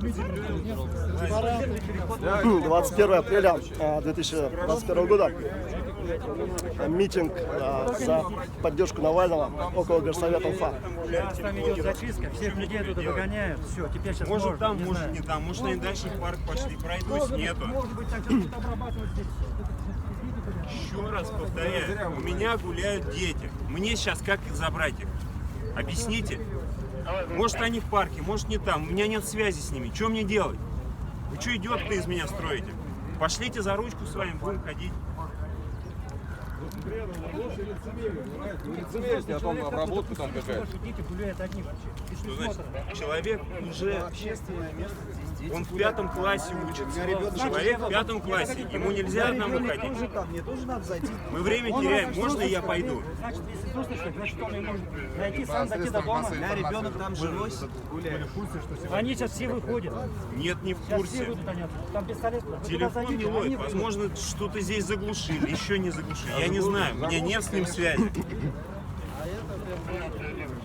21 апреля 2021 года. Митинг за поддержку Навального около горсовета УФА. Сейчас там идет зачистка, всех людей туда выгоняют. Все, теперь сейчас может там, не может знаю. не там, может они дальше в парк пошли, пройдусь, нету. Может быть, так что-то обрабатывать здесь. Еще раз повторяю, у меня гуляют дети. Мне сейчас как забрать их? Объясните. Может они в парке, может не там. У меня нет связи с ними. Что мне делать? Вы что идиот-то из меня строите? Пошлите за ручку с вами, будем ходить. А там обработка там какая-то. Дети гуляют одни вообще. Без Что присмотра. значит? Человек уже... Он в 5 классе учится. Человек в 5 классе. Ему нельзя одному ходить. Мне тоже надо зайти. Мы время теряем. Можно я пойду? Значит, если взрослый, значит, он не может найти, сам дойти до дома. Ребенок там живой гуляет. Они сейчас все выходят. Нет, не в Сейчас все курсе. выйдут, они оттуда. Там пистолет. Вы туда Телефон зайдите, не они ловит. выйдут. Возможно, что-то здесь заглушили, еще не заглушили. Я не знаю. У меня нет с ним связи.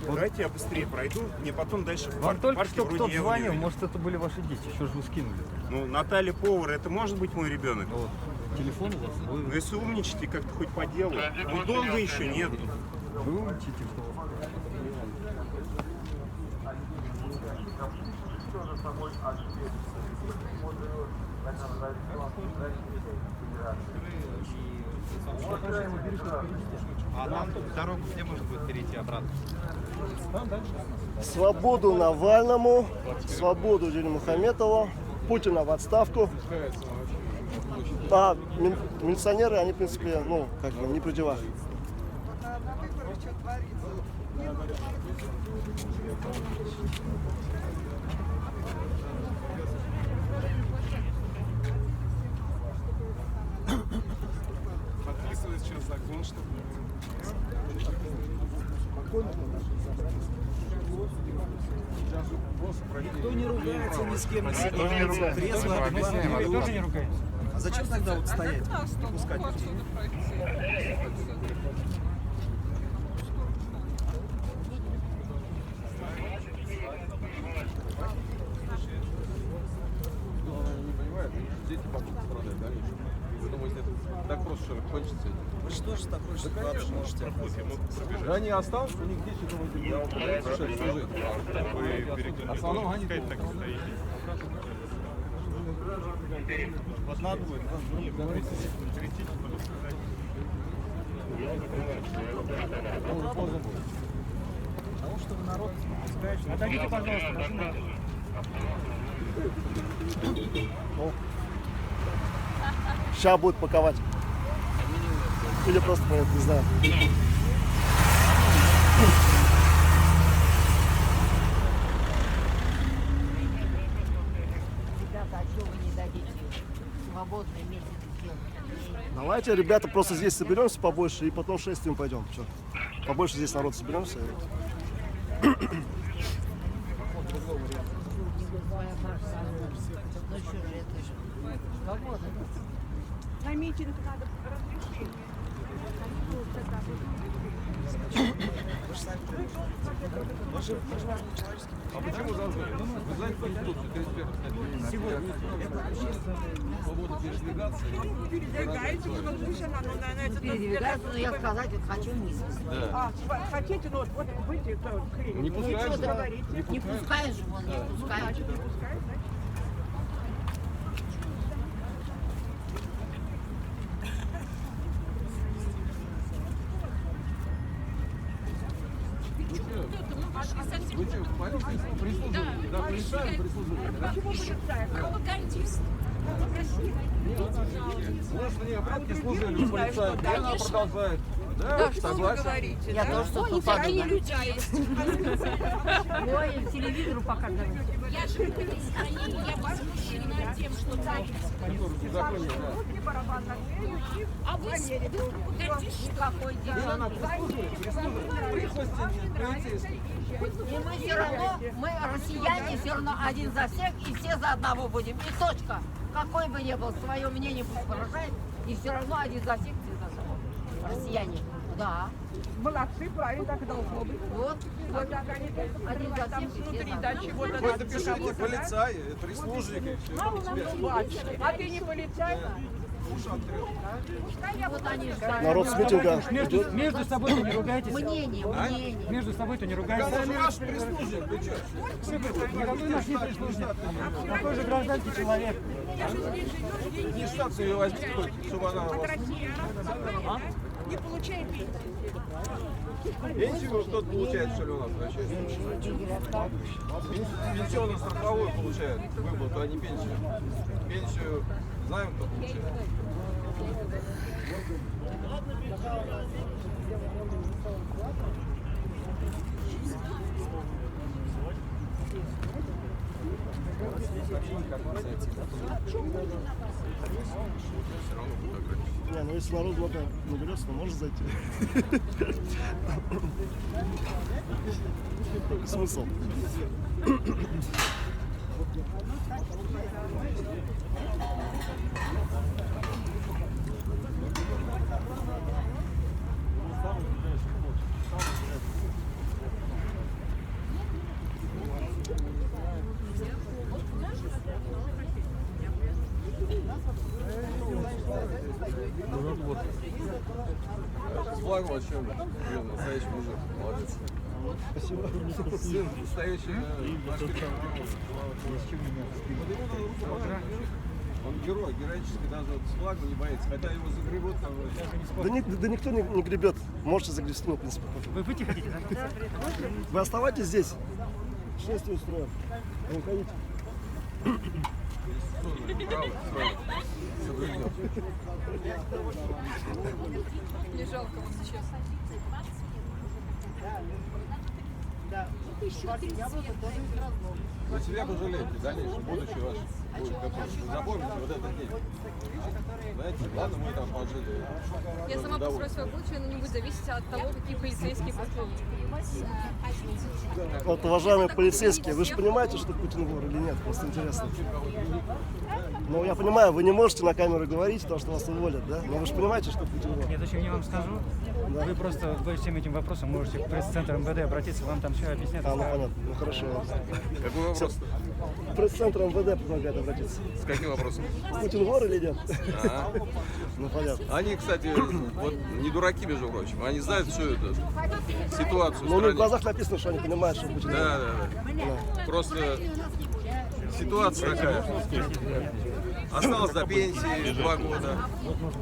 Давайте я быстрее пройду, мне потом дальше в Вам парк. только Парке что вроде кто-то я звонил, не может это были ваши дети, что же вы скинули? Ну, Наталья Повар, это может быть мой ребенок? Вот. Телефон у вас? Ну, если умничайте как-то хоть по делу. Ну, долго еще нет. Вы умничаете, что А нам дорогу где можно будет перейти обратно? Свободу Навальному, свободу Дилимухаметову, Путина в отставку. А милиционеры, они, в принципе, ну, как бы, не при делах. Подписывает сейчас закон, что Никто не ругается ни с кем, не собирается. Трезво, адекватно. Тоже не ругаются. А зачем тогда вот стоять? Не пускать людей? не понимает, дети потом страдают, да? Вы думаете, это так просто, что кончится? Вы что же с такой ситуацией можете оказаться? Да они останутся, у них дети, думаете, будут служить. В основном они Вот надо будет. Потому что вы народ пускаешь. Отойдите, пожалуйста, машина идет. Сейчас будут паковать. Или просто, не знаю. Ребята, а что вы не дадите свободное место сделать? Давайте, ребята, просто здесь соберемся побольше и потом шествием пойдем. Чё? Побольше здесь народ соберемся. Ну что же, это же свобода. На митинг надо разрешение. А почему должны? Вы знаете Конституцию 31 Сегодня это общественная свобода передвигаться. Передвигаете, не разрешено, но, наверное, это... Передвигаться, но я сказать, вот хочу вниз. А, хотите, ну вот выйти, то хрень. Не пускают, Ничего, да? не пускаешь же, вон, не пускаешь. Значит, не пускают, значит. Вы что, полиции прислуживаете? Да, полицаем прислуживаете, да? Почему полицаем? Пропагандист. Может, они опять служили у полицаев, и она продолжает. Да, согласен. Я тоже что-то Такие подумала. люди есть. Ой, телевизору показывают. Я же я возмущена тем, что творится. А вы пропагандист. Какой И мы все равно, мы россияне, все равно один за всех и все за одного будем. И точка. Какой бы ни был, свое мнение пусть выражает, и все равно один за всех, все за одного. Россияне. Да. Молодцы, правильно, так и должно быть. Вот. Вот так они Один за там всех, внутри, все за да, одного. чего-то Вы надо напишите, кого-то, да? полицай, прислужники, все там тебя. А ты не полицай? Вот они же Народ с митинга идет. Между собой-то не ругайтесь. мнение. Между собой-то не ругайтесь. Наш прислужник, ты что? Никакой наш не прислужник. Такой же гражданский человек. Не штату ее возьмите, чтобы она у вас... Не получает пенсию. Пенсию кто-то получает, что ли, у нас врачи? Пенсионно-страховую получает выплату, а не пенсию. Пенсию знаем, кто получает. Не, ну если народ много наберется, то может зайти. Смысл? С флагом вообще, блин, настоящий мужик, молодец. Спасибо. Сын настоящий, он герой, героически даже вот с флагом не боится, хотя его загребут там. Да никто не гребет. Можете загрести, в принципе. Вы выйти хотите, да? Вы оставайтесь здесь. Шествие устроим. Не уходите. Правый, справа. Соблюдем. Не жалко вот сейчас. Вы себя пожалеете, в дальнейшем, будущее ваше будет какое-то. Запомните вот этот день. Знаете, ладно, мы там пожили. Я сама построю свое будущее, но не будет зависеть от того, какие полицейские подходят. Вот, уважаемые полицейские, вы же понимаете, что Путин вор или нет? Просто интересно. Ну, я понимаю, вы не можете на камеру говорить, потому что вас уволят, да? Но вы же понимаете, что Путин вор. Я зачем я вам скажу? Вы просто по всем этим вопросам можете в пресс-центр МВД обратиться, вам там все объяснят. А, ну понятно, ну хорошо. Какой вопрос? Пресс-центр МВД предлагает обратиться. С каким вопросом? Путин вор или нет? А. Ну понятно. Они, кстати, вот не дураки, между прочим. Они знают всю эту ситуацию в Ну, у них в стране. глазах написано, что они понимают, что Путин вор. Да. Просто ситуация такая. Осталось до пенсии 2 года.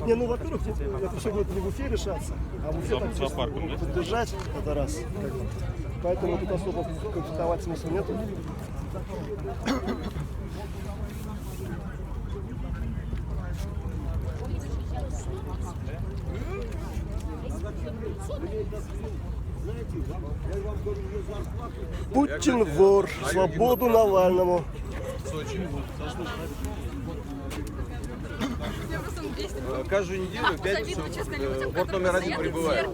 Не, ну, во-первых, это все будет не в Уфе решаться, а в Уфе так чисто поддержать, это раз. Как бы. Поэтому тут особо конфликтовать смысла нету. Путин вор, свободу Навальному. Сочи. Каждую неделю в пятницу борт номер 1 прибывает.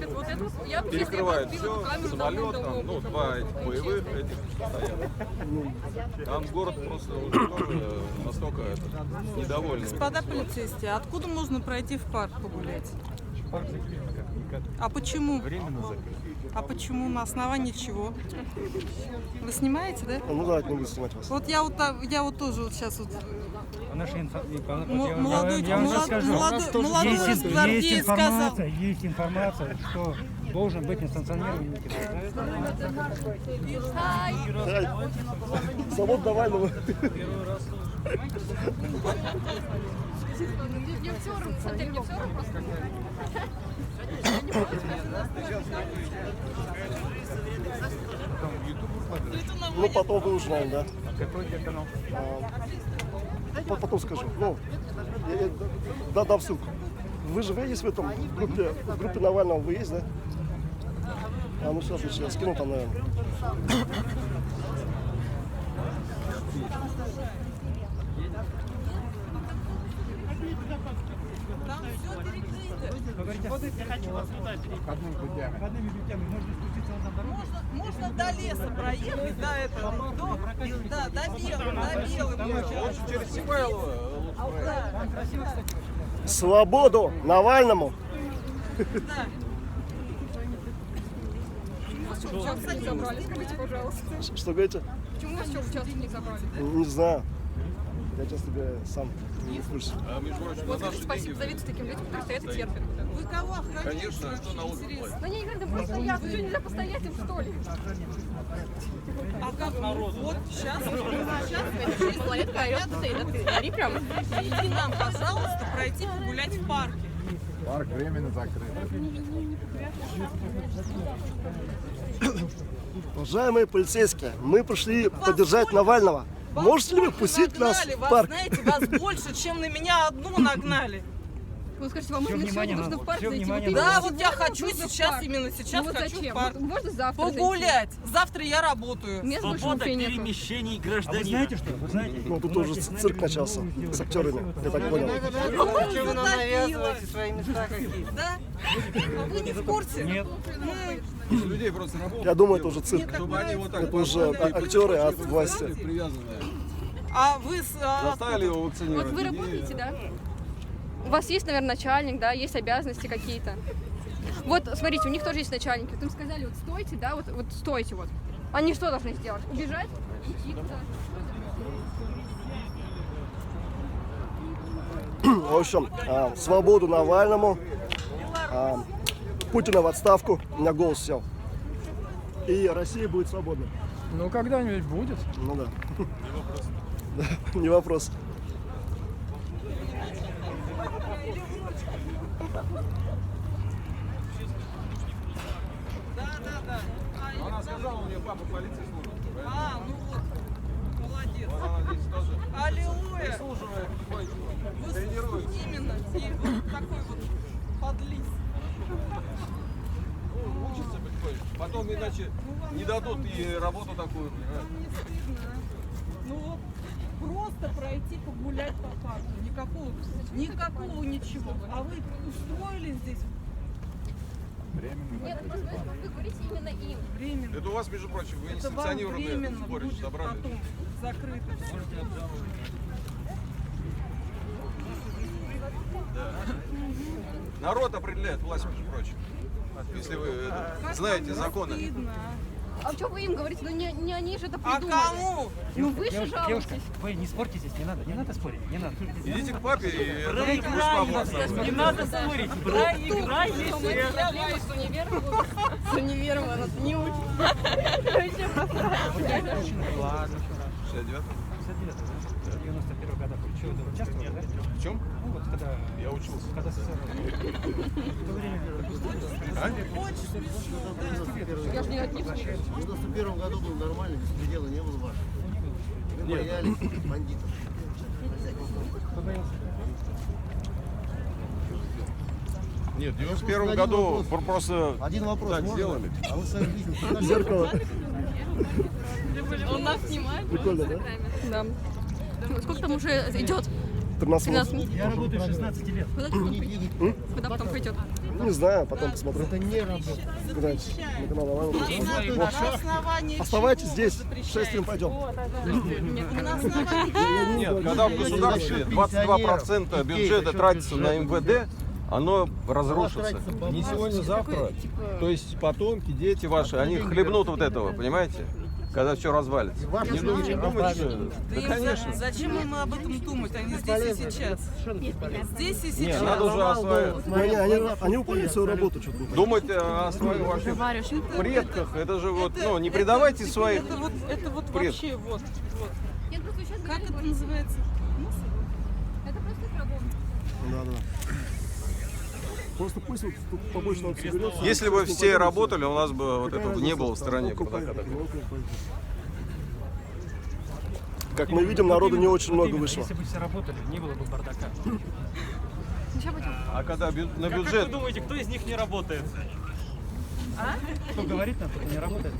Перекрывает все, самолет, там, ну, 2 этих боевых этих стоят. Там город просто уже тоже настолько недовольный. Господа полицейские, откуда можно пройти в парк погулять? Парк закрыт никак. А почему? Временно закрыт. А почему? На основании чего? Вы снимаете, да? Ну давайте не буду снимать вас. Вот я вот тоже вот сейчас вот По нашей молодой гвардеец сказал. Есть информация, что должен быть несанкционированный митинг. Свободу Навального. Мне все равно, на самом деле, мне все равно просто. Ну потом вы узнаем, да? Какой телеканал? Потом скажу. Ну, я дам ссылку. Вы же есть в этом в группе Навального, вы есть, да? А ну все, отлично, я скину там, наверное. Входными путями. Можно спуститься на дорогу. Можно до леса проехать, до этого, до Белого. Лучше через Сибайлово. Свободу Навальному! что участок не забрали? Скажите, пожалуйста. Что говорите? Почему у вас еще участок не забрали? Не знаю. Я сейчас тебе сам не в курсе. А между прочим, на Вот наши скажите, спасибо деньги... за таким людям, которые стоят и терпят. Вы кого охраняете? Конечно, что налоги платят. Ну, они говорят, просто стоят. Что, нельзя постоять им, что ли? А как народу? Вот сейчас Ори прямо. Помогите нам, пожалуйста, пройти погулять в парке. Парк временно закрыт. Уважаемые полицейские, мы пришли поддержать Навального. Можете ли вы пустить нас в Вас, парк? знаете, вас больше, чем на меня одну нагнали. Вы скажите, вам Всё именно внимание сегодня нужно надо, в парк всё зайти? внимание Вот надо. Да, именно вот я сегодня хочу нужно в сейчас, парк. именно сейчас Ну вот хочу зачем? в парк. Вот можно завтра зайти? Погулять. Завтра я работаю. Мест больше в Уфе нету. перемещений А вы гражданина. знаете что? Вы знаете? Ну, тут уже цирк начался с актерами, я так понял. Чего вы нам навязываете свои места какие-то? Да? А вы не в курсе? Нет. Людей просто работают. Я думаю, это уже цирк. Чтобы они вот так Это уже актеры от власти. привязанные. А вы Заставили его вакцинировать. Вот вы работаете, да? У вас есть, наверное, начальник, да, есть обязанности какие-то. Вот, смотрите, у них тоже есть начальники. Вот им сказали, вот стойте, да, вот стойте вот. Они что должны сделать? Убежать? Идти куда? В общем, свободу Навальному, Путина в отставку, у меня голос сел. И Россия будет свободна. Ну, когда-нибудь будет. Ну да. Не вопрос. Да. Она сказала, у нее папа полиции служит. А, ну вот. Молодец. Она здесь тоже Аллилуйя. прислуживает, Вы тренируется. именно. И вот такой вот подлиз. Учится потихонечку. Потом иначе не дадут и работу такую. Вам не стыдно, а? Ну вот просто пройти погулять по парку. Никакого ничего. А вы устроили здесь Нет, ну просто вы говорите именно им. временно. Это у вас, между прочим, вы не Это вам санкционированные временно сборище будет собрали. потом закрыто. Народ определяет власть, между прочим. Если вы знаете законы. Стыдно, А что вы им говорите? Ну не они же это а? придумали. А кому? Ну вы же Девушка, жалуетесь. вы не спорьте здесь, не надо спорить, не надо. Идите к папе и Не надо спорить, проиграй, Я боюсь с универом. С универом она не учит. Ладно, 69. 91 года. Что, вы участвовали, да? В чем? Ну вот когда... Я учился. Когда СССР... В то время... Я же не от них. В 91 году был нормальный, беспредела не было вашего. Вы боялись бандитов. Нет, в 91 году просто Один вопрос так можно? сделали. А вы в свою жизнь показали? Зеркало. Он нас снимает. Прикольно, да? Да. Сколько там уже идет? 13 13 минут. минут. Я работаю с 16 лет. Куда потом пойдет? Куда потом пойдет? Не знаю, потом посмотрю. Это не работа. Куда-нибудь на канал Навального. На основании Оставайтесь чего здесь, вы в 6 запрещаете? пойдем. На основании Нет, когда в государстве 22% бюджета тратится на МВД, оно разрушится. Не сегодня-завтра. То есть потомки, дети ваши, они хлебнут вот этого, понимаете? Когда все развалится. Не думайте, что... Да, конечно. Зачем им об этом думать? Они здесь и сейчас. Здесь и Нет, сейчас. надо уже осваивать. Они выполняют свою работу. Что-то. Думать о своих ваших предках. Это же вот, ну, не предавайте своих Это вот предков. вообще вот. Нет, просто сейчас Как говорили, это называется? это просто их работа. Да. Просто пусть вот тут побольше народ соберется. Если бы все работали, у нас бы вот этого не было в стране. Как мы видим, народу не очень много вышло. Если бы все работали, не было бы бардака. Сейчас пойдем. А когда на Как вы бюджет... думаете, кто из них не работает? Кто говорит нам, кто не работает?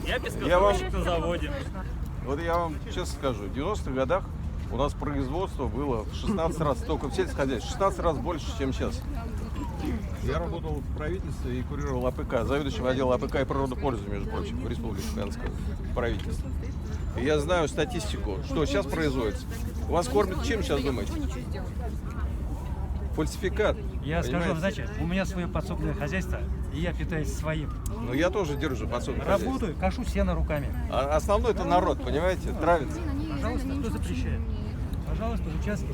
Я Я вам- пескоструйщик на заводе. Вот я вам честно скажу, в 90-х годах у нас производство было в 16 раз, только в сельском хозяйстве, 16 раз больше, чем сейчас. Я работал в правительстве и курировал АПК, заведующим отделом АПК и природопользования, между прочим, в Республике Коянская, в правительстве. И я знаю статистику, что сейчас производится. Вас кормят чем сейчас, думаете? Ничего сделать. Фальсификат. Я скажу, понимаете? значит, у меня свое подсобное хозяйство, и я питаюсь своим. Ну я тоже держу подсобное хозяйство. Работаю, кашу сено руками. А основной это народ, понимаете, травится. Пожалуйста, кто запрещает? Пожалуйста, участки.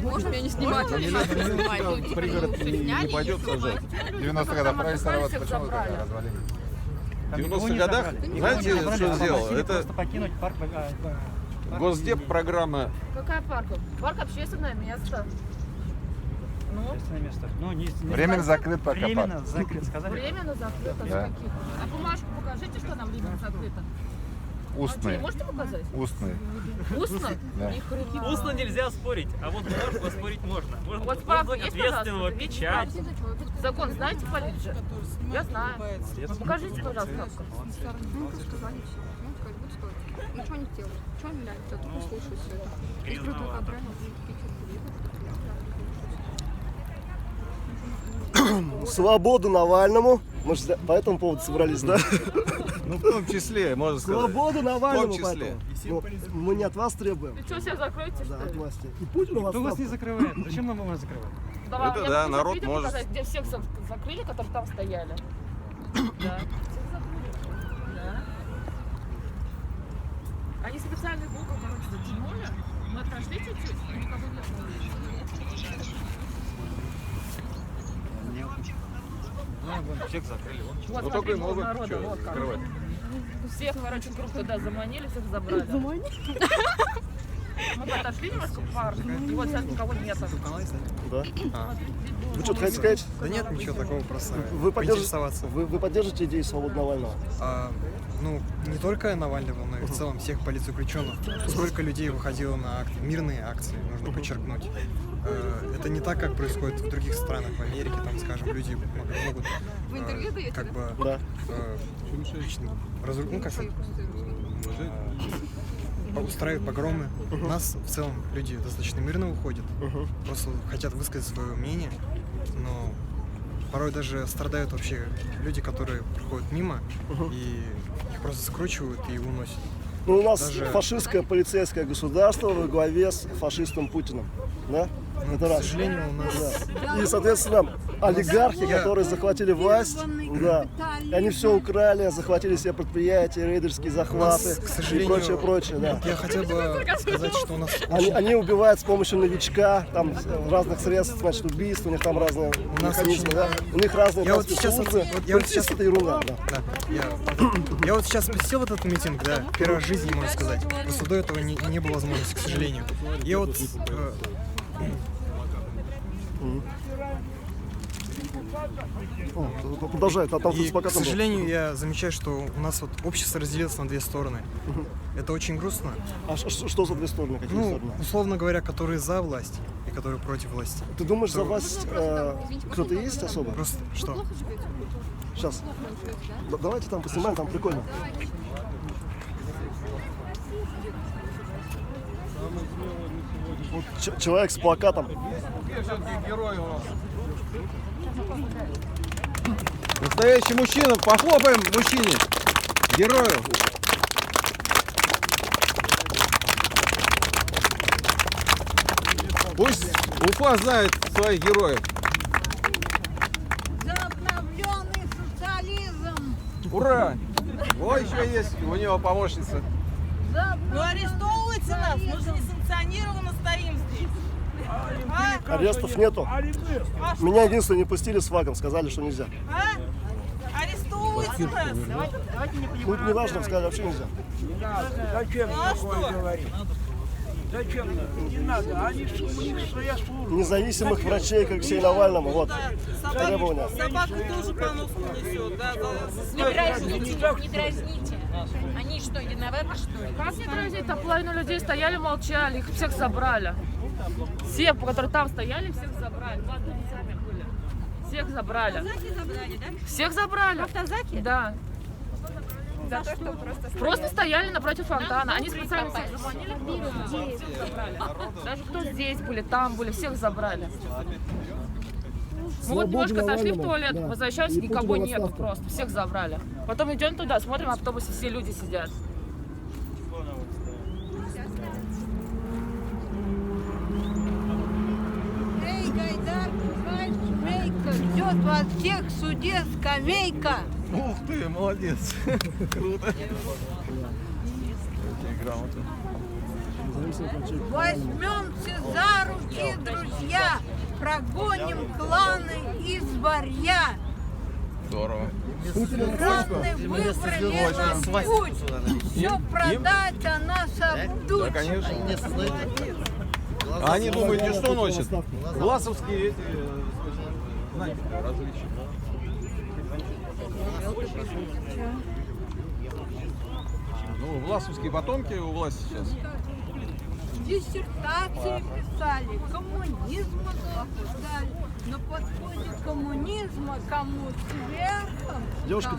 Можно меня не снимать? Пригород не пойдет сажать. 90-х годах правительство работало, почему это развалили? В 90-х годах, знаете, что сделал? Это просто покинуть парк. Госдеп программа. Какая парк? Парк общественное место. Ну, Общественное место. Ну, не Временно закрыт пока Временно парк. закрыт, сказали. временно закрыто. Да. Каких? А бумажку покажите, что нам временно закрыто. Устные. Можете показать? Устные. Устно? Да. Ни хрена. Устно нельзя спорить, а вот бумажку спорить можно. Можно Вот справка вызвать есть, ответственного, пожалуйста? печать. Закон знаете, Полиджи? Я знаю. Покажите, пожалуйста. Ну, сказали все. Ну, сказать, будет стоить. Ну, что они делают? Что они ляют? Я только слушаю все это. Есть крутой контроль, Свободу Навальному. Мы же по этому поводу собрались, да? Ну, в том числе, можно сказать. Свободу Навальному В том числе. поэтому. Ну, мы не от вас требуем, Вы что, всех закроете, да, что от ли? власти. И Путин у вас Кто вас не закрывает? Зачем нам вас закрывать? Давай, Это я да, могу народ видео может. показать, где всех закрыли, которые там стояли. Да. Да. Они специальный блок, короче, затянули. Мы отошли чуть-чуть, и никого не было. Всех закрыли. Вот, Ну, только смотрите, и могут народа, что, вот как. закрывать. Всех, короче, круг туда заманили, всех забрали. Заманили? Мы подошли немножко к парку, и вот сейчас никого нет. Да? Вы что-то хотите сказать? Да нет, ничего такого, просто Вы поинтересоваться. вы поддержите идею свободы Навального? Ну, не только Навального, но и в целом всех политзаключенных. Сколько людей выходило на мирные акции, нужно подчеркнуть. Это не так, как происходит в других странах, в Америке, там, скажем, люди могут Вы интервью даете, как да? бы Да. ну, как сказать, устраивают погромы. У нас в целом люди достаточно мирно выходят, просто хотят высказать свое мнение, но порой даже страдают вообще люди, которые проходят мимо, и их просто скручивают и уносят. Ну, у нас Даже- фашистское полицейское государство во главе с фашистом Путиным. Да? Ну, Это к раз. сожалению, у нас... Да. И, соответственно, олигархи, которые захватили власть, да, и они все украли, захватили все предприятия, рейдерские захваты к и сожалению, прочее, да. Я хотел бы сказать, что у нас Они убивают с помощью новичка, там разных средств, значит, убийств, у них там разные нас механизмы, очень- да. У них разные Я вот там сейчас спецслужбы. я вот сейчас это ерунда, да. Я вот сейчас посетил вот этот митинг, да, первый раз в жизни, можно сказать. Просто до этого не было возможности, к сожалению. Я вот О, продолжай, там и, пока к сожалению, я замечаю, что у нас вот общество разделилось на две стороны. Это очень грустно. А что за две стороны? Какие Ну, стороны? условно говоря, которые за власть и которые против власти. Ты думаешь, за то- власть кто-то есть особо? Просто что? Сейчас. Давайте там поснимаем, там прикольно. Вот человек с плакатом. Настоящий мужчина, похлопаем мужчине, герою. Пусть Уфа знает своих героев. За обновленный социализм! Ура! О, еще есть у него помощница. Ну арестовывайте нас, мы же несанкционированно стоим здесь. Арестов нету. Меня единственное не пустили с флагом, сказали, что нельзя. Арестовывайте нас. Ну, не важно, сказали, вообще нельзя. Зачем Ну, а такое что? говорить? Зачем? Не надо. Они у них своя служба. Независимых врачей, как Алексею Навальному, вот требования. Собака тоже по носу несет, да? Не дразните, не дразните. Они что, виноваты, что ли? Как не дразнить? Там половина людей стояли, молчали, их всех забрали. Все, которые там стояли, всех забрали. В одном сами были. Всех забрали. Всех забрали. В автозаке? Да. За то, что просто стояли напротив фонтана. Они специально всех заманили. Всех забрали. Даже кто здесь были, там были, всех забрали. Мы вот немножко зашли в туалет, да. возвращаемся, И никого Путин в нету отставку. просто. Всех забрали. Потом идем туда, смотрим, в автобусе все люди сидят. Эй, Гайдар, знаешь, Рейка, идет вот во всех суде скамейка. Ух ты, молодец. Круто. Очень грамотно. Возьмемся за руки, друзья, прогоним кланы из Варья. Здорово. Кланы выбрали нам путь. Все продать, а нас обдуть. Да, конечно. А они думаете, что носят? Власовские эти знаки различия. Ну, власовские потомки у власти сейчас. Диссертации писали, коммунизм обсуждали. Но подходит коммунизма кому сверхом. Девушка,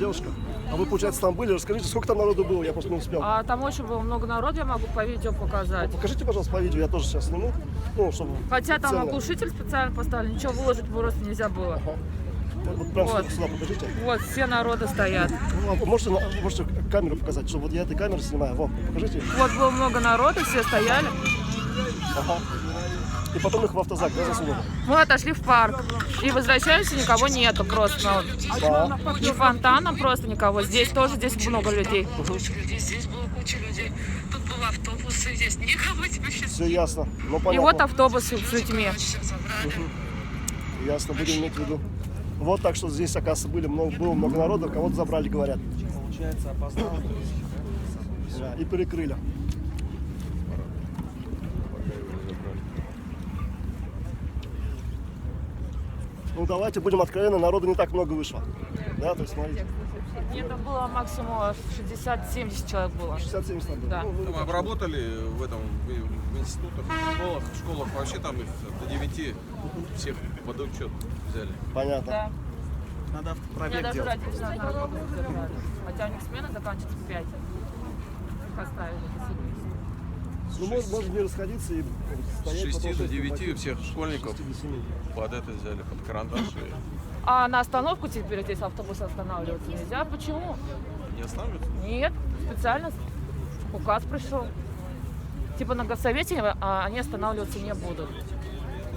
а вы, получается, там были? Расскажите, сколько там народу было? Я просто не успел. А там очень было много народу, я могу по видео показать. Покажите, пожалуйста, по видео, я тоже сейчас сниму. Ну, чтобы Хотя там ценно. оглушитель специально поставили, ничего выложить просто нельзя было. Вот прям Вот. сюда покажите. Вот, все народы стоят. Ну, а можете камеру показать, чтобы вот я этой камерой снимаю. Вот, покажите. Вот было много народу, все стояли. Ага. И потом их в автозак, да, засунули? Мы отошли в парк. И возвращаемся, никого нету просто. Да. Ни фонтана, просто никого. Здесь тоже, здесь много людей. Здесь было куча людей. Тут был автобус, и здесь никого теперь сейчас. Все ясно. Ну, И понятно. вот автобусы с людьми. Ясно, будем иметь в виду. Вот так что здесь, оказывается, было много народу, кого-то забрали, говорят. Получается, опоздал. Да, и перекрыли. Ну давайте будем откровенны, народу не так много вышло. Да, то есть смотрите. Нет, там было максимум 60-70 человек было. 60-70 там было. Да. Там обработали в институтах, в школах вообще там их до 9 всех под учет взяли. Понятно. Да. Надо Я пробег даже делать. ради народу забирали. Хотя у них смена заканчивается в 5. Их оставили до 7. Ну, можно не расходиться и С стоять 6 потом, до чтобы 9 пойти. всех школьников 6 до 7. под это взяли, под карандаш. А на остановку теперь здесь автобус останавливаться нельзя. Почему? Не останавливаются? Нет, специально указ пришел. Типа на госсовете они останавливаться не будут.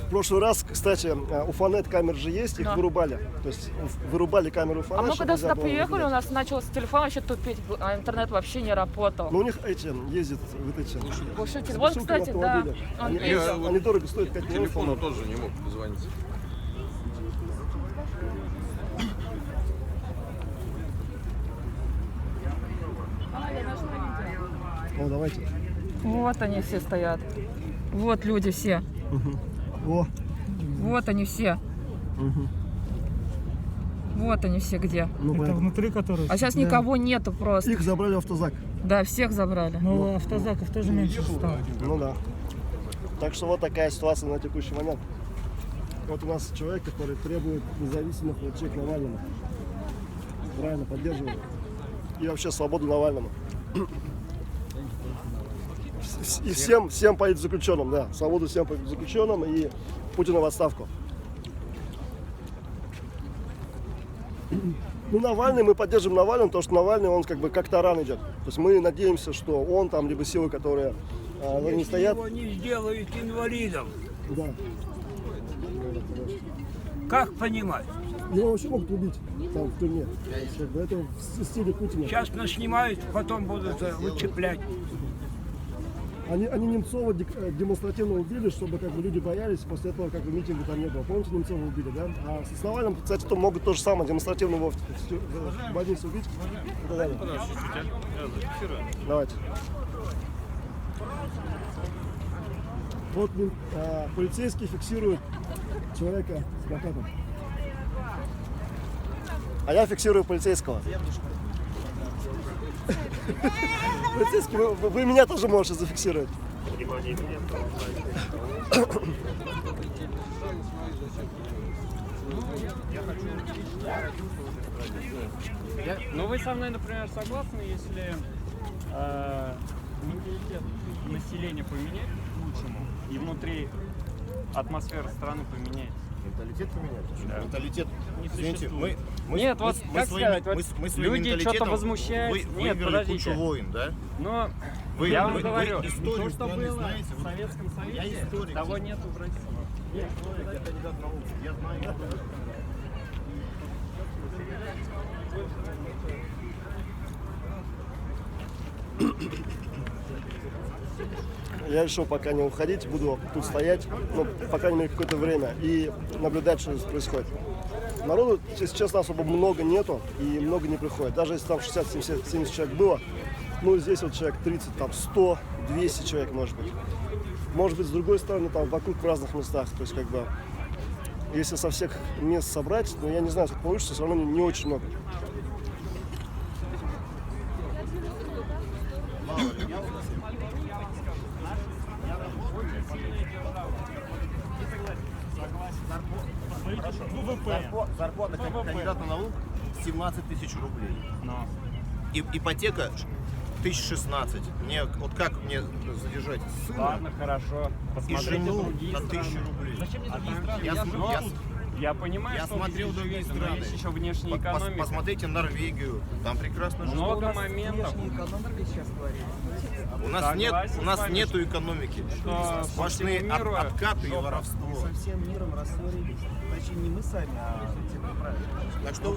В прошлый раз, кстати, Уфанет камер же есть, их Да. вырубали. То есть вырубали камеру Уфанет. А мы чтобы когда нельзя сюда было приехали, у выгулять. нас начался телефон вообще тупить, а интернет вообще не работал. Ну у них эти ездят, вот эти. Глушитель. с Вот, глушителем кстати, да. автомобиля. Он Они, есть. они дорого стоят, 5 По миллионов. телефону по-моему. тоже не мог дозвониться. Ну давайте. Вот они все стоят. Вот люди все. О. Вот они все. Вот они все где. Ну, Это понятно. внутри которых? А сейчас никого нету просто. Их забрали в автозак. Да, всех забрали. Ну, автозаков тоже меньше стало. Ну да. Так что вот такая ситуация на текущий момент. Вот у нас человек, который требует независимых ячеек Навальному. Правильно, поддерживает. И вообще свободу Навальному. И всем политзаключенным, да. Свободу всем политзаключенным и Путина в отставку. Ну, Навальный, мы поддерживаем Навального, потому что Навальный, он как бы как таран идет. То есть мы надеемся, что он там, либо силы, которые не стоят. Его не сделают инвалидом. Да. Как понимать? Его вообще могут убить там в тюрьме. Как бы это в стиле Путина. Сейчас наснимают, потом будут вычеплять. Они Немцова демонстративно убили, чтобы как бы люди боялись, после этого как бы митинга там не было. Помните, Немцова убили, да? А с Навальным, кстати, то могут то же самое, демонстративно его в больницу убить и так далее. Давайте. Вот полицейский фиксирует человека с плакатом. А я фиксирую полицейского. Полицейский, вы меня тоже можете зафиксировать. Ну вы со мной, например, согласны, если менталитет населения поменять к лучшему и внутри атмосфера страны поменяется? Менталитет поменять? Да. Менталитет, Не извините, существует. мы Нет, вот как сказать, вот мы своим люди менталитетом что-то возмущаются. Нет, выиграли подождите. кучу войн, да? Но Вы- я вы- вам говорю, вы историю то, что страны было знаете? в Советском Я Союзе, историк. того нету в России. Я кандидат наук, я знаю историю. Я решил пока не уходить, буду тут стоять, ну, по крайней мере, какое-то время и наблюдать, что здесь происходит. Народу, если честно, особо много нету и много не приходит. Даже если там 60-70 человек было, ну, здесь вот человек 30, там 100, 200 человек, может быть. Может быть, с другой стороны, там вокруг в разных местах. То есть, как бы, если со всех мест собрать, ну, я не знаю, как получится, все равно не очень много. Зарплата кандидата на наук 17 тысяч рублей. Ипотека 1016. Мне, вот как мне задержать сына? Ладно, хорошо. И Посмотрите жену другие на страны. 1000 рублей. Зачем мне другие страны? Я понимаю, я что вы смотрел здесь другие живете, но страны. есть еще внешняя экономика. Посмотрите Норвегию, там прекрасно живут. Много моментов. У нас нету экономики. Сплошные откаты и воровство. Со всем миром рассорились. Точнее, не мы сами, а те, кто правильно. Так что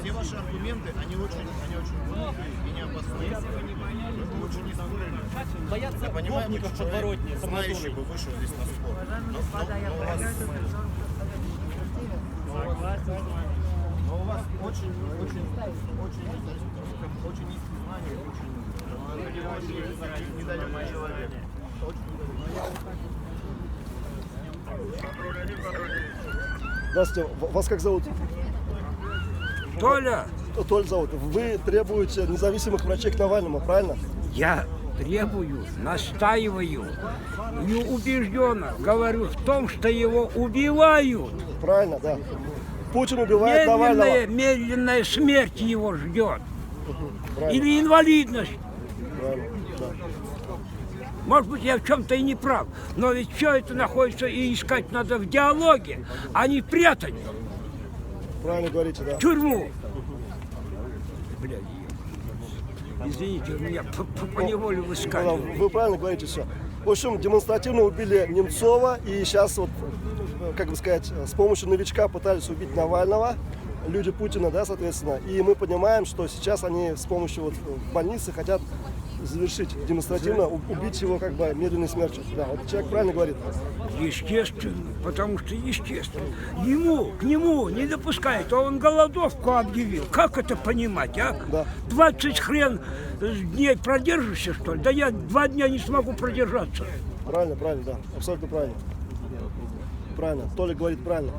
все ваши аргументы, они очень глупые и не обоснованные. Вы очень не спорили. Боятся Я понимаю, гопников что человек, подворотни, знающий бы, вышел здесь на спор. Но у вас очень низкие знания, очень недалекий человек. Здравствуйте, вас как зовут? Толя, Толь зовут. Вы требуете независимых врачей к Навальному, правильно? я требую, настаиваю и убежденно говорю в том, что его убивают. Правильно, да. Путин убивает Навального. Медленная смерть его ждет. Правильно. Или инвалидность. Правильно, да. Может быть, я в чем-то и не прав. Но ведь все это находится и искать надо в диалоге, а не прятать Правильно говорите, да. в тюрьму. Блядь, извините, меня поневоле выскакивает. Вы правильно говорите все. В общем, демонстративно убили Немцова, и сейчас вот, как бы сказать, с помощью новичка пытались убить Навального, люди Путина, да, соответственно. И мы понимаем, что сейчас они с помощью вот больницы хотят завершить демонстративно, убить его как бы медленной смертью. Да, вот человек правильно говорит. Естественно, потому что естественно. К нему не допускает, а он голодовку объявил. Как это понимать, а? Да. 20 хрен дней продержишься, что ли? Да я 2 дня не смогу продержаться. Правильно, да, абсолютно правильно. Правильно, Толя говорит правильно.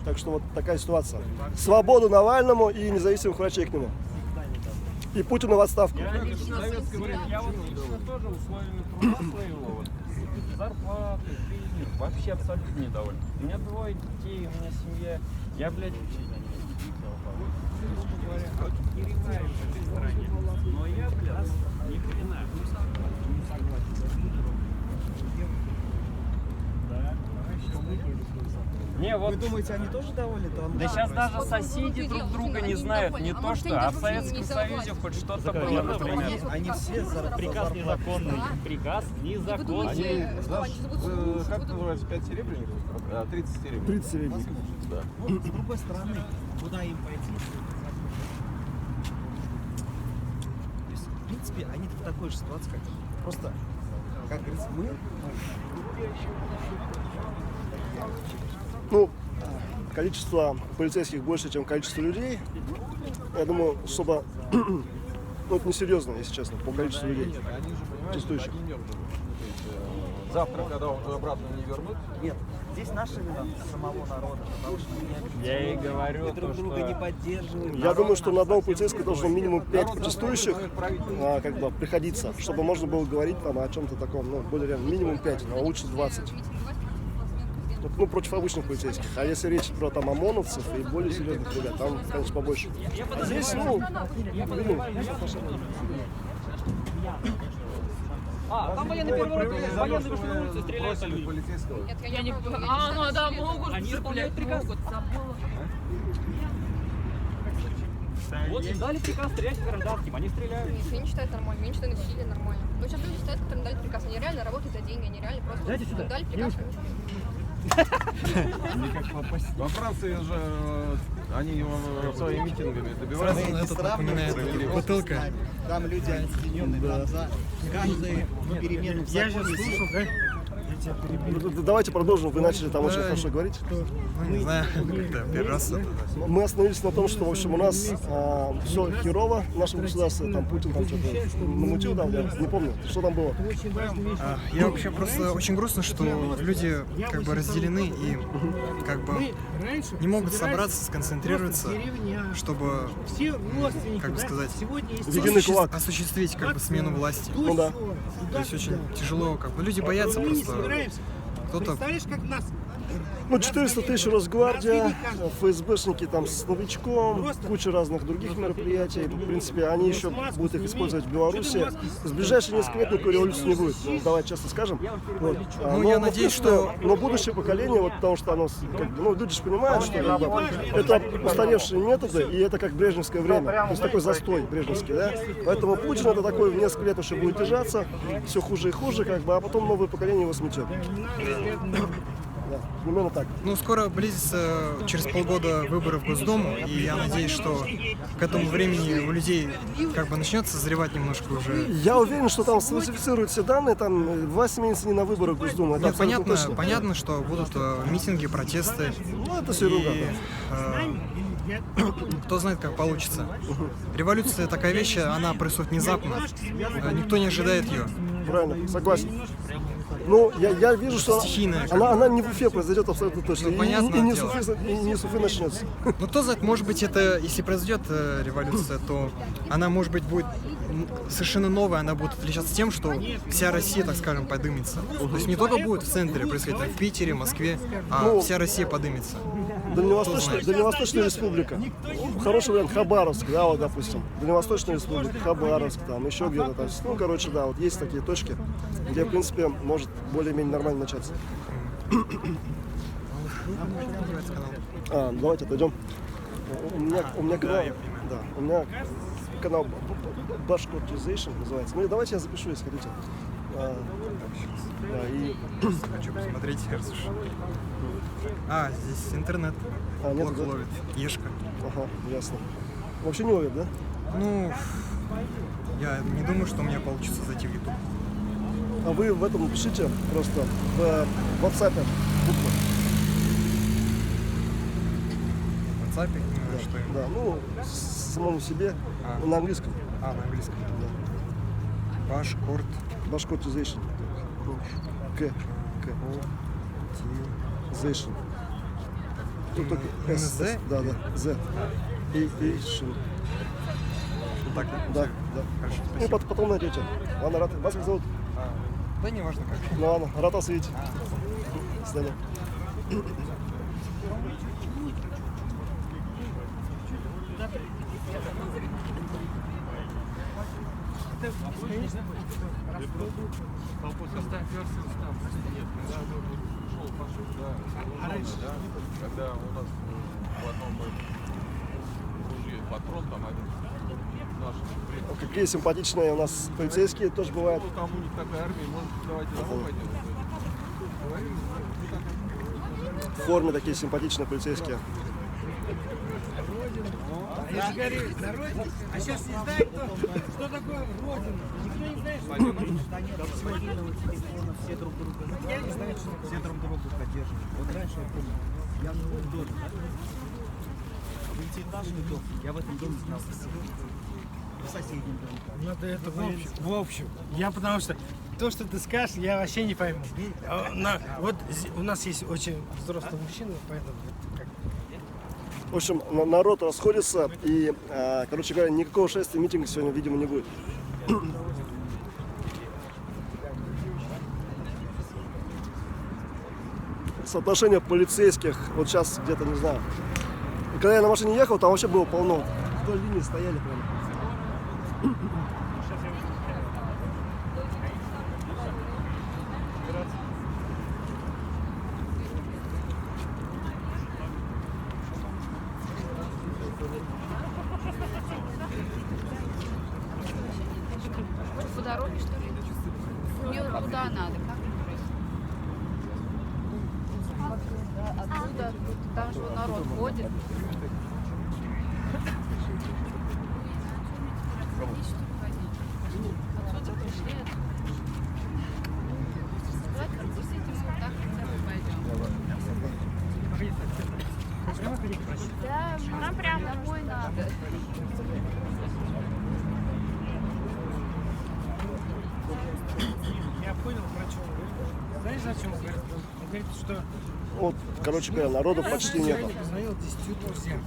Так что вот такая ситуация. Свободу Навальному и независимых врачей к нему. И Путину в отставку. Я вот лично тоже условиями труда своего, вот, зарплаты, жизни, вообще абсолютно недоволен. У меня 2 детей, у меня семья. Я, блядь, не ревнаю в этой стране. Но я, блядь, ни хрена не согласен. Не, вот... Вы думаете, они тоже довольны? Да сейчас даже соседи друг друга не знают, не то что, а в Советском Союзе хоть что-то было, например. Они все приказ незаконный. Приказ незаконный. Как называется, 5 серебряников? 30 серебряников. 30 серебряников. Да. Вот, с другой стороны, куда им пойти? То есть, в принципе, они в такой же ситуации, как просто, как говорится, мы. Ну, количество полицейских больше, чем количество людей. Я думаю, чтобы... Ну, это несерьезно, если честно, по количеству людей. Нет, они же, понимаете, Чувствующих. одним днем живут. Завтра, когда уже обратно не вернут. Нет, здесь наша вина самого народа, потому что Я и говорю, мы друг то, друга что... не поддерживаем. Я думаю, что на одного полицейского должно минимум 5 протестующих как бы приходиться, чтобы можно было говорить там о чем-то таком, ну, более реально, минимум 5, а лучше 20. Ну, против обычных полицейских. А если речь про там ОМОНовцев и более серьезных ребят, там, конечно, побольше. А здесь, ну, Там военный переворот, военный вышел на улицу, стреляют по людям. Нет, я не Ну да, могут, они исполняют приказ. Вот им дали приказ стрелять по гражданским, они стреляют. Нет, я не считаю это нормально, я не считаю насилие нормально. Но сейчас люди считают, которые дали приказ. Они реально работают за деньги, они реально просто дали приказ. Во Франции же они своими митингами добиваются. Сразу это напоминает бутылка. Там люди объединенные глаза. Каждый перемену в законе. Давайте продолжим. Вы начали там очень хорошо говорить. Не знаю, как-то первый раз это. Мы остановились на том, что, в общем, у нас все херово в нашем государстве. Там Путин там что-то намутил, да, я не помню, что там было. Я вообще просто очень грустно, что люди как бы разделены и как бы не могут собраться, сконцентрироваться, чтобы, как бы сказать, осуществить как бы смену власти. Ну да. То есть очень тяжело, как бы люди боятся просто. Кто-то... Ну, 400 тысяч Росгвардия, ФСБшники там с новичком, куча разных других мероприятий. В принципе, они еще будут их использовать в Беларуси. С ближайшие несколько лет никакой революции не будет. Ну, давай честно скажем. Вот. Ну, я надеюсь, что... Но будущее поколение, вот, потому что оно, как бы, ну, люди же понимают, что это устаревшие методы, и это как брежневское время. То есть такой застой брежневский, да? Поэтому Путин это такой в несколько лет еще будет держаться, все хуже и хуже, как бы, а потом новое поколение его сметет. Да, примерно так. Ну, скоро близится через полгода выборы в Госдуму, и я надеюсь, что к этому времени у людей как бы начнет созревать немножко уже. Я уверен, что там сфальсифицируют все данные, там 8 месяцев не на выборах в Госдуму. Нет, понятно, что будут митинги, протесты. Ну, это все ерунда. Кто знает, как получится. Революция такая вещь, она происходит внезапно. Никто не ожидает ее. Правильно, согласен. Ну, я вижу, что она не в Уфе произойдет абсолютно точно. Ну, понятно, и не с Уфы начнется. Ну, кто знает, может быть, это, если произойдет революция, то она, может быть, будет совершенно новая, она будет отличаться тем, что вся Россия, так скажем, подымется. То есть не только будет в центре происходить, а в Питере, Москве, а вся Россия подымется. Дальневосточная республика. Хороший вариант Хабаровск, да, вот, допустим. Дальневосточная республика, Хабаровск, там, еще где-то там. Ну, короче, да, вот есть такие точки, где, в принципе, может более-менее нормально начаться. Давайте отойдем. У меня канал, да, у меня канал Bashkortization называется. Ну, давайте я запишу, если хотите. Да, и... Хочу посмотреть, здесь интернет плохо ловит, ешка. Ага, ясно. Вообще не ловит, да? Ну, я не думаю, что у меня получится зайти в YouTube. А вы в этом пишите просто в WhatsApp буквы. В WhatsApp? Да, что им? Да, ну, самому себе, на английском. На английском. Да. Bashkortization. Zation. Тут только S. Да, Z. Ation. Так, да. Хорошо, и потом найдете. Ладно, рад. Вас как зовут? Да не важно как. Ну ладно, рад вас видеть. До свидания. Когда у нас в одном ружье патрон, там один наш. Какие симпатичные у нас полицейские тоже бывают. Там у них такая армия, может, давайте домой пойдем. В форме такие симпатичные полицейские. Я же говорю, народе, а сейчас не знает, что такое Родина. Никто не знает, что такое мобильного телефона, все друг друга. Я не знаю, что все друг друга поддерживают. Вот раньше я помню, я в новом доме, да? Пятиэтажный дом, я в этом доме знал соседей. В соседнем доме. Надо это в общем. Я потому что то, что ты скажешь, я вообще не пойму. Вот у нас есть очень взрослый мужчина, поэтому как. В общем, народ расходится, и, короче говоря, никакого шествия, митинга сегодня, видимо, не будет. Соотношение полицейских, вот сейчас где-то, не знаю. Когда я на машине ехал, там вообще было полно. Вдоль линии стояли прям. По дороге, что ли? Мне туда надо, как? оттуда, там же народ ходит. Отсюда пришли. Давайте пропустите, мы вот так хотя бы пойдем. Да, нам прямо домой надо. Я понял, про что он говорит. Знаешь, о чем он говорит? Он говорит, что Вот, короче говоря, народу почти нету. я позвонил 10 друзьям.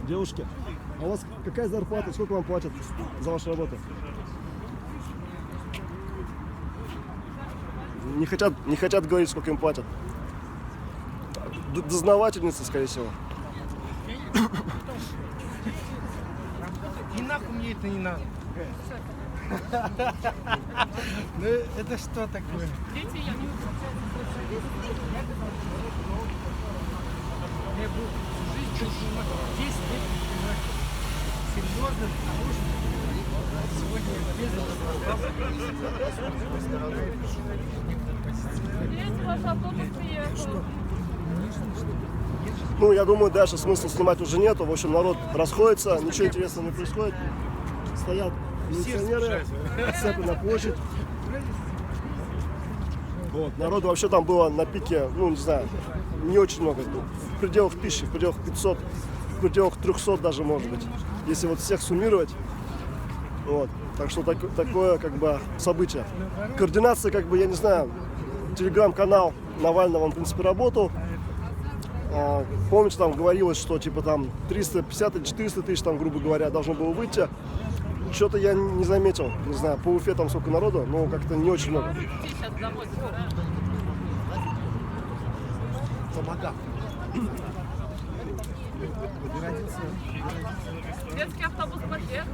Девушки, а у вас какая зарплата, сколько вам платят за вашу работу? Не хотят говорить, сколько им платят. Дознавательницы, скорее всего. И нахуй мне это не надо. Ну это что такое? Дети, я не Я был всю жизнь 10 лет серьезным, хорошим. Сегодня Есть ваш автобус приехал. Ну, я думаю, дальше смысла снимать уже нету. В общем, народ расходится, ничего интересного не происходит. Стоят милиционеры, цепи на площадь. Вот. Народу вообще там было на пике, ну, не знаю, не очень много. В пределах 1000, в пределах 500, в пределах 300 даже, может быть. Если вот всех суммировать. Вот. Так что такое, как бы, событие. Координация, как бы, я не знаю, телеграм-канал Навального, он, в принципе, работал. Помните, там говорилось, что типа там 350 или 400 тысяч, там, грубо говоря, должно было выйти. Что-то я не заметил. Не знаю, по Уфе там сколько народу, но как-то не очень много. Сейчас домой собираем. Помогал. Детский автобус поехал.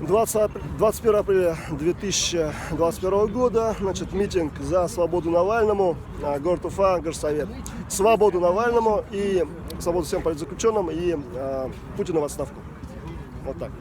21 апреля 2021 года, значит, митинг за свободу Навальному, город Уфа, горсовет. Свободу Навальному и свободу всем политзаключенным и Путина в отставку. Вот так.